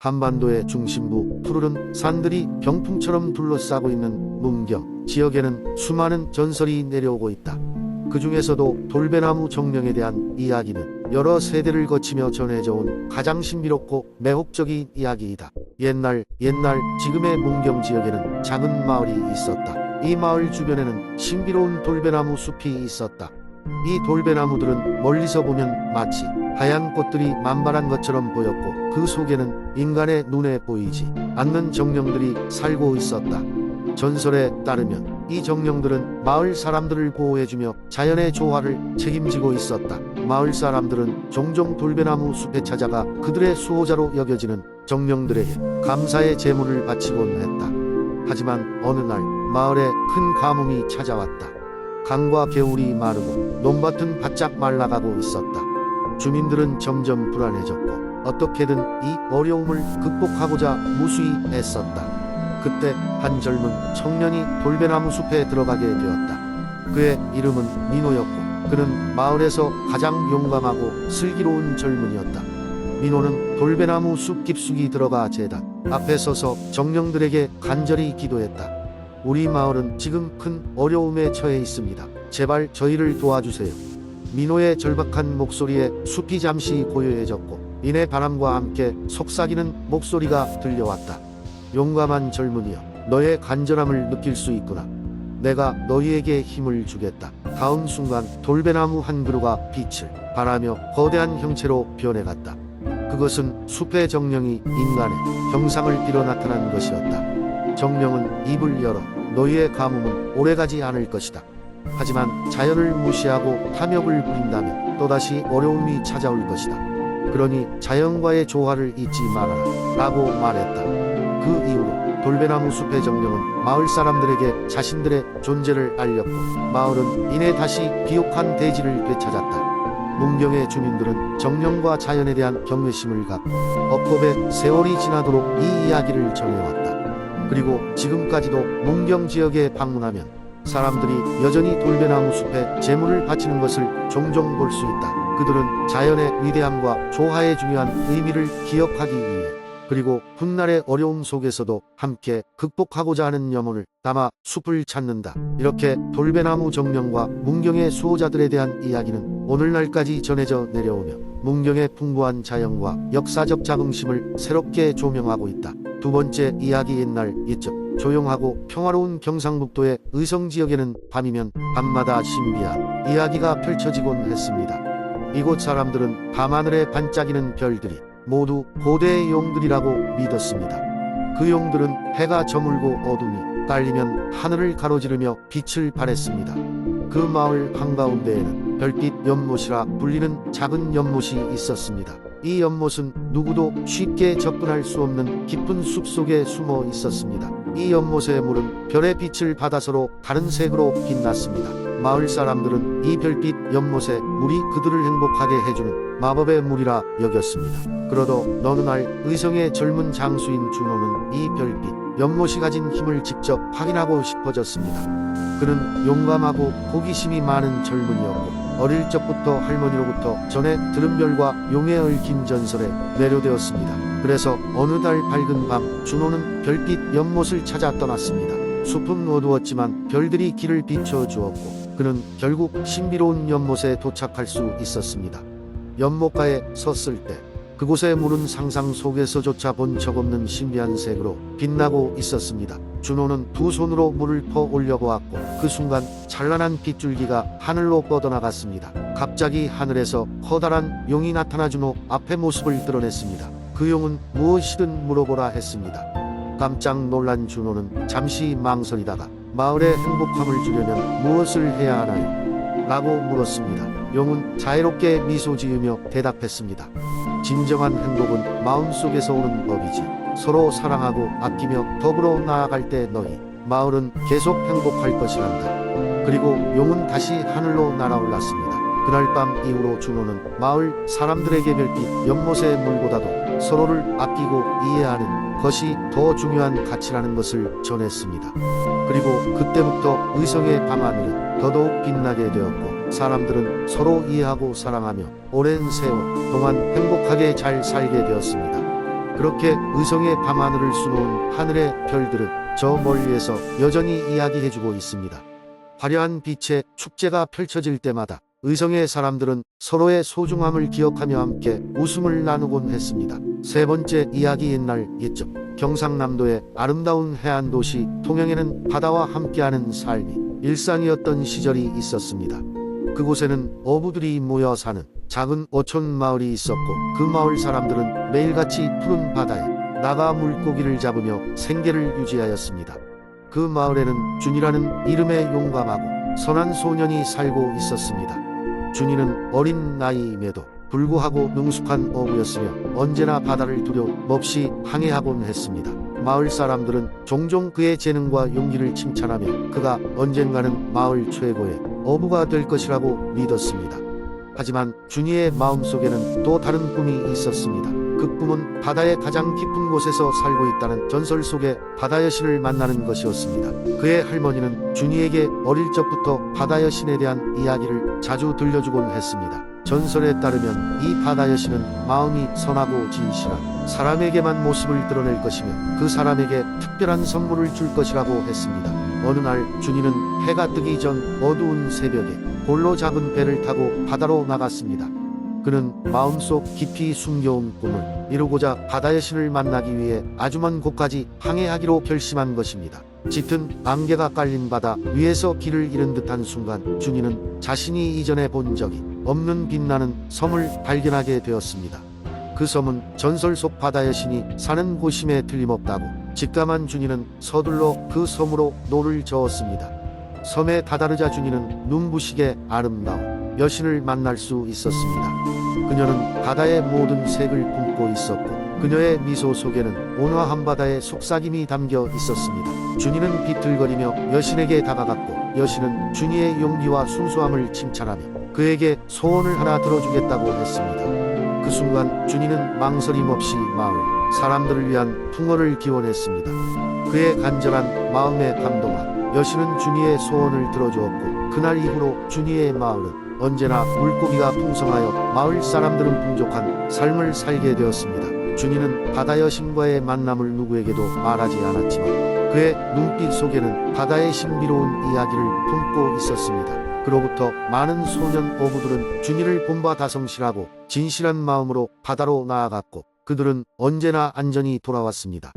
한반도의 중심부 푸르른 산들이 병풍처럼 둘러싸고 있는 문경 지역에는 수많은 전설이 내려오고 있다. 그 중에서도 돌배나무 정령에 대한 이야기는 여러 세대를 거치며 전해져 온 가장 신비롭고 매혹적인 이야기이다. 옛날 지금의 문경 지역에는 작은 마을이 있었다. 이 마을 주변에는 신비로운 돌배나무 숲이 있었다. 이 돌배나무들은 멀리서 보면 마치 하얀 꽃들이 만발한 것처럼 보였고 그 속에는 인간의 눈에 보이지 않는 정령들이 살고 있었다. 전설에 따르면 이 정령들은 마을 사람들을 보호해주며 자연의 조화를 책임지고 있었다. 마을 사람들은 종종 돌배나무 숲에 찾아가 그들의 수호자로 여겨지는 정령들에게 감사의 제물을 바치곤 했다. 하지만 어느 날 마을에 큰 가뭄이 찾아왔다. 강과 개울이 마르고 논밭은 바짝 말라가고 있었다. 주민들은 점점 불안해졌고 어떻게든 이 어려움을 극복하고자 무수히 애썼다. 그때 한 젊은 청년이 돌배나무 숲에 들어가게 되었다. 그의 이름은 민호였고 그는 마을에서 가장 용감하고 슬기로운 젊은이였다. 민호는 돌배나무 숲 깊숙이 들어가 제단 앞에 서서 정령들에게 간절히 기도했다. 우리 마을은 지금 큰 어려움에 처해 있습니다. 제발 저희를 도와주세요. 민호의 절박한 목소리에 숲이 잠시 고요해졌고 이내 바람과 함께 속삭이는 목소리가 들려왔다. 용감한 젊은이여, 너의 간절함을 느낄 수 있구나. 내가 너희에게 힘을 주겠다. 다음 순간 돌배나무 한 그루가 빛을 발하며 거대한 형체로 변해갔다. 그것은 숲의 정령이 인간의 형상을 띠러 나타난 것이었다. 정령은 입을 열어 너희의 가뭄은 오래가지 않을 것이다. 하지만 자연을 무시하고 탐욕을 부린다면 또다시 어려움이 찾아올 것이다. 그러니 자연과의 조화를 잊지 말아라 라고 말했다. 그 이후로 돌배나무 숲의 정령은 마을 사람들에게 자신들의 존재를 알렸고 마을은 이내 다시 비옥한 대지를 되찾았다. 문경의 주민들은 정령과 자연에 대한 경외심을 갖고 억겁의 세월이 지나도록 이 이야기를 전해왔다. 그리고 지금까지도 문경 지역에 방문하면 사람들이 여전히 돌배나무 숲에 제물을 바치는 것을 종종 볼 수 있다. 그들은 자연의 위대함과 조화의 중요한 의미를 기억하기 위해 그리고 훗날의 어려움 속에서도 함께 극복하고자 하는 염원을 담아 숲을 찾는다. 이렇게 돌배나무 정령과 문경의 수호자들에 대한 이야기는 오늘날까지 전해져 내려오며 문경의 풍부한 자연과 역사적 자긍심을 새롭게 조명하고 있다. 두 번째 이야기. 옛날 옛적 조용하고 평화로운 경상북도의 의성 지역에는 밤이면 밤마다 신비한 이야기가 펼쳐지곤 했습니다. 이곳 사람들은 밤하늘에 반짝이는 별들이 모두 고대의 용들이라고 믿었습니다. 그 용들은 해가 저물고 어둠이 깔리면 하늘을 가로지르며 빛을 발했습니다. 그 마을 한가운데에는 별빛 연못이라 불리는 작은 연못이 있었습니다. 이 연못은 누구도 쉽게 접근할 수 없는 깊은 숲속에 숨어 있었습니다. 이 연못의 물은 별의 빛을 받아 서로 다른 색으로 빛났습니다. 마을 사람들은 이 별빛 연못의 물이 그들을 행복하게 해주는 마법의 물이라 여겼습니다. 그러던 어느 날 의성의 젊은 장수인 준호는 이 별빛 연못이 가진 힘을 직접 확인하고 싶어졌습니다. 그는 용감하고 호기심이 많은 젊은이였고 어릴 적부터 할머니로부터 전해 들은 별과 용에 얽힌 전설에 매료되었습니다. 그래서 어느 날 밝은 밤 준호는 별빛 연못을 찾아 떠났습니다. 숲은 어두웠지만 별들이 길을 비춰주었고 그는 결국 신비로운 연못에 도착할 수 있었습니다. 연못가에 섰을 때 그곳의 물은 상상 속에서조차 본 적 없는 신비한 색으로 빛나고 있었습니다. 준호는 두 손으로 물을 퍼 올려보았고 그 순간 찬란한 빗줄기가 하늘로 뻗어나갔습니다. 갑자기 하늘에서 커다란 용이 나타나 준호 앞에 모습을 드러냈습니다. 그 용은 무엇이든 물어보라 했습니다. 깜짝 놀란 준호는 잠시 망설이다가 마을의 행복함을 주려면 무엇을 해야 하나요? 라고 물었습니다. 용은 자애롭게 미소 지으며 대답했습니다. 진정한 행복은 마음속에서 오는 법이지. 서로 사랑하고 아끼며 더불어 나아갈 때 너희 마을은 계속 행복할 것이란다. 그리고 용은 다시 하늘로 날아올랐습니다. 그날 밤 이후로 준호는 마을 사람들에게 별빛 연못의 물보다도 서로를 아끼고 이해하는 것이 더 중요한 가치라는 것을 전했습니다. 그리고 그때부터 의성의 밤하늘은 더더욱 빛나게 되었고 사람들은 서로 이해하고 사랑하며 오랜 세월 동안 행복하게 잘 살게 되었습니다. 그렇게 의성의 밤하늘을 수놓은 하늘의 별들은 저 멀리에서 여전히 이야기해주고 있습니다. 화려한 빛의 축제가 펼쳐질 때마다 의성의 사람들은 서로의 소중함을 기억하며 함께 웃음을 나누곤 했습니다. 세 번째 이야기. 옛날 옛적 경상남도의 아름다운 해안 도시 통영에는 바다와 함께하는 삶이 일상이었던 시절이 있었습니다. 그곳에는 어부들이 모여 사는 작은 어촌 마을이 있었고, 그 마을 사람들은 매일같이 푸른 바다에 나가 물고기를 잡으며 생계를 유지하였습니다. 그 마을에는 준이라는 이름의 용감하고 선한 소년이 살고 있었습니다. 준이는 어린 나이임에도 불구하고 능숙한 어부였으며 언제나 바다를 두려움없이 항해하곤 했습니다. 마을 사람들은 종종 그의 재능과 용기를 칭찬하며 그가 언젠가는 마을 최고의 어부가 될 것이라고 믿었습니다. 하지만 준이의 마음속에는 또 다른 꿈이 있었습니다. 그 꿈은 바다의 가장 깊은 곳에서 살고 있다는 전설 속의 바다 여신을 만나는 것이었습니다. 그의 할머니는 준이에게 어릴 적부터 바다 여신에 대한 이야기를 자주 들려주곤 했습니다. 전설에 따르면 이 바다 여신은 마음이 선하고 진실한 사람에게만 모습을 드러낼 것이며 그 사람에게 특별한 선물을 줄 것이라고 했습니다. 어느 날 준이는 해가 뜨기 전 어두운 새벽에 홀로 작은 배를 타고 바다로 나갔습니다. 그는 마음속 깊이 숨겨온 꿈을 이루고자 바다 여신을 만나기 위해 아주 먼 곳까지 항해하기로 결심한 것입니다. 짙은 안개가 깔린 바다 위에서 길을 잃은 듯한 순간 준이는 자신이 이전에 본 적이 없는 빛나는 섬을 발견하게 되었습니다. 그 섬은 전설 속 바다 여신이 사는 곳임에 틀림없다고 직감한 준이는 서둘러 그 섬으로 노를 저었습니다. 섬에 다다르자 준이는 눈부시게 아름다운 여신을 만날 수 있었습니다. 그녀는 바다의 모든 색을 품고 있었고 그녀의 미소 속에는 온화한 바다의 속삭임이 담겨 있었습니다. 준이는 비틀거리며 여신에게 다가갔고 여신은 준이의 용기와 순수함을 칭찬하며 그에게 소원을 하나 들어주겠다고 했습니다. 그 순간 준이는 망설임 없이 마을 사람들을 위한 풍어를 기원했습니다. 그의 간절한 마음에 감동한 여신은 준이의 소원을 들어주었고 그날 이후로 준이의 마을은 언제나 물고기가 풍성하여 마을 사람들은 풍족한 삶을 살게 되었습니다. 준이는 바다 여신과의 만남을 누구에게도 말하지 않았지만 그의 눈빛 속에는 바다의 신비로운 이야기를 품고 있었습니다. 그로부터 많은 소년 어부들은 준이를 본바 다성실하고 진실한 마음으로 바다로 나아갔고 그들은 언제나 안전히 돌아왔습니다.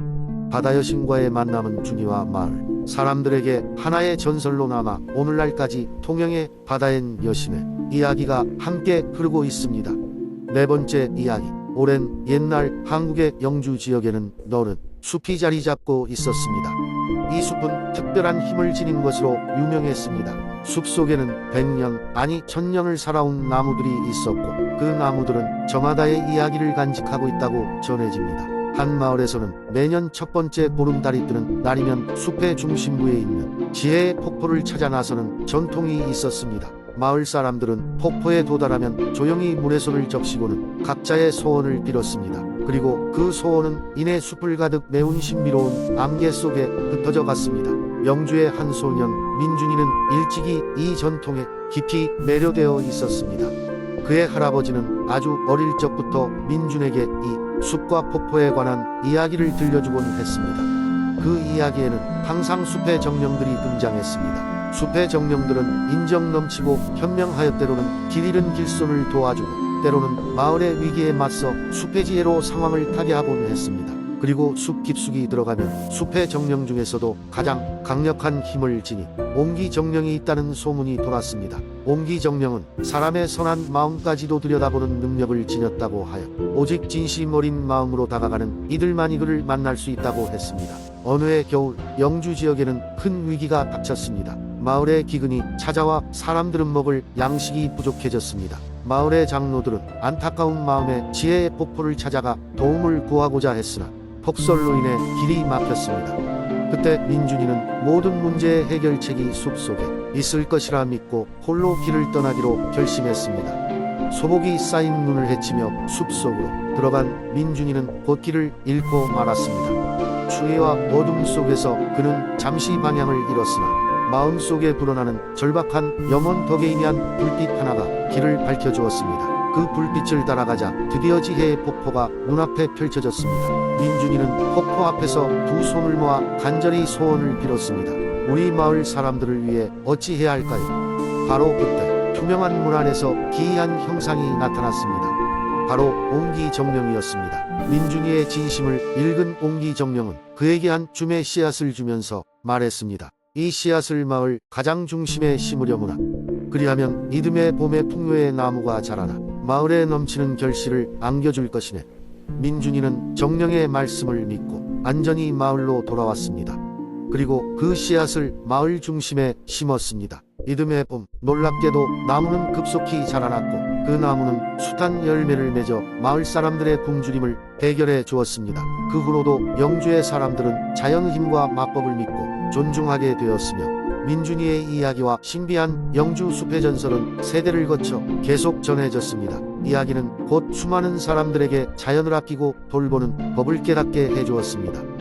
바다 여신과의 만남은 준이와 마을 사람들에게 하나의 전설로 남아 오늘날까지 통영의 바다엔 여신의 이야기가 함께 흐르고 있습니다. 네 번째 이야기. 오랜 옛날 한국의 영주 지역에는 너른 숲이 자리 잡고 있었습니다. 이 숲은 특별한 힘을 지닌 것으로 유명했습니다. 숲 속에는 100년 아니 1000년을 살아온 나무들이 있었고 그 나무들은 저마다의 이야기를 간직하고 있다고 전해집니다. 한 마을에서는 매년 첫 번째 보름달이 뜨는 날이면 숲의 중심부에 있는 지혜의 폭포를 찾아 나서는 전통이 있었습니다. 마을 사람들은 폭포에 도달하면 조용히 물에 손을 적시고는 각자의 소원을 빌었습니다. 그리고 그 소원은 이내 숲을 가득 메운 신비로운 안개 속에 흩어져 갔습니다. 영주의 한 소년 민준이는 일찍이 이 전통에 깊이 매료되어 있었습니다. 그의 할아버지는 아주 어릴 적부터 민준에게 이 숲과 폭포에 관한 이야기를 들려주곤 했습니다. 그 이야기에는 항상 숲의 정령들이 등장했습니다. 숲의 정령들은 인정 넘치고 현명하여 때로는 길 잃은 길손을 도와주고 때로는 마을의 위기에 맞서 숲의 지혜로 상황을 타개하곤 했습니다. 그리고 숲 깊숙이 들어가면 숲의 정령 중에서도 가장 강력한 힘을 지닌 옹기 정령이 있다는 소문이 돌았습니다. 옹기 정령은 사람의 선한 마음까지도 들여다보는 능력을 지녔다고 하여 오직 진심 어린 마음으로 다가가는 이들만이 그를 만날 수 있다고 했습니다. 어느 해 겨울 영주 지역에는 큰 위기가 닥쳤습니다. 마을에 기근이 찾아와 사람들은 먹을 양식이 부족해졌습니다. 마을의 장로들은 안타까운 마음에 지혜의 폭포를 찾아가 도움을 구하고자 했으나 폭설로 인해 길이 막혔습니다. 그때 민준이는 모든 문제의 해결책이 숲속에 있을 것이라 믿고 홀로 길을 떠나기로 결심했습니다. 소복이 쌓인 눈을 헤치며 숲속으로 들어간 민준이는 곧 길을 잃고 말았습니다. 추위와 어둠 속에서 그는 잠시 방향을 잃었으나 마음속에 불어나는 절박한 영혼 덕에 의한 불빛 하나가 길을 밝혀주었습니다. 그 불빛을 따라가자 드디어 지혜의 폭포가 눈앞에 펼쳐졌습니다. 민준이는 폭포 앞에서 두 손을 모아 간절히 소원을 빌었습니다. 우리 마을 사람들을 위해 어찌해야 할까요? 바로 그때 투명한 문 안에서 기이한 형상이 나타났습니다. 바로 옹기정령이었습니다. 민준이의 진심을 읽은 옹기정령은 그에게 한 줌의 씨앗을 주면서 말했습니다. 이 씨앗을 마을 가장 중심에 심으려무나. 그리하면 이듬해 봄에 풍요의 나무가 자라나 마을에 넘치는 결실을 안겨줄 것이네. 민준이는 정령의 말씀을 믿고 안전히 마을로 돌아왔습니다. 그리고 그 씨앗을 마을 중심에 심었습니다. 이듬해 봄, 놀랍게도 나무는 급속히 자라났고 그 나무는 숱한 열매를 맺어 마을 사람들의 굶주림을 해결해 주었습니다. 그 후로도 영주의 사람들은 자연의 힘과 마법을 믿고 존중하게 되었으며 민준이의 이야기와 신비한 영주 숲의 전설은 세대를 거쳐 계속 전해졌습니다. 이야기는 곧 수많은 사람들에게 자연을 아끼고 돌보는 법을 깨닫게 해주었습니다.